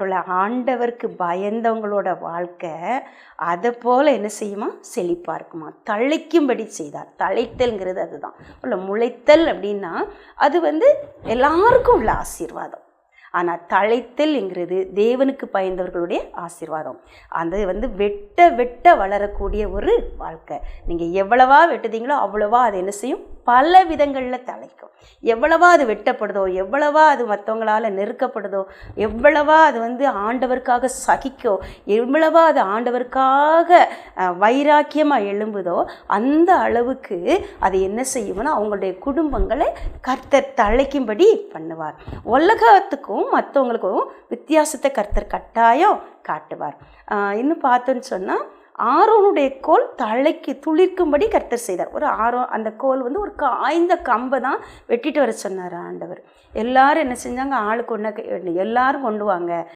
ஒரு ஆண்டவருக்கு பயந்தவங்களோட வாழ்க்கை அதை போல் என்ன செய்யுமா? செழிப்பாக இருக்குமா, தழைக்கும்படி செய்தார். தழைத்தல்ங்கிறது அதுதான். முளைத்தல் அப்படின்னா அது எல்லாருக்கும் உள்ள ஆசீர்வாதம். ஆனால் தழைத்தல்ங்கிறது தேவனுக்கு பயந்தவர்களுடைய ஆசீர்வாதம். அது வெட்ட வெட்ட வளரக்கூடிய ஒரு வாழ்க்கை. நீங்கள் எவ்வளவா வெட்டுதீங்களோ அவ்வளவா அது என்ன செய்யும்? பல விதங்களில் தழைக்கும். எவ்வளவா அது வெட்டப்படுதோ, எவ்வளவா அது மற்றவங்களால் நெருக்கப்படுதோ, எவ்வளவா அது ஆண்டவருக்காக சகிக்கோ, எவ்வளவா அது ஆண்டவருக்காக வைராக்கியமாக எழும்புதோ, அந்த அளவுக்கு அது என்ன செய்யும்னா அவங்களுடைய குடும்பங்களை கர்த்தர் தழைக்கும்படி பண்ணுவார். உலகத்துக்கும் மற்றவங்களுக்கும் வித்தியாசத்தை கர்த்தர் கட்டாயம் காட்டுவார். இன்னும் பார்த்தோன்னு சொன்னால் ஆரோனுடைய கோல் தலைக்கு துளிர்க்கும்படி கர்த்தர் செய்தார். அந்த கோல் ஒரு காய்ந்த கம்பை தான் வெட்டிட்டு வர சொன்னார் ஆண்டவர். எல்லாரும் என்ன செஞ்சாங்க? ஆளுக்கு ஒன்று எல்லாரும் கொண்டு வாங்க.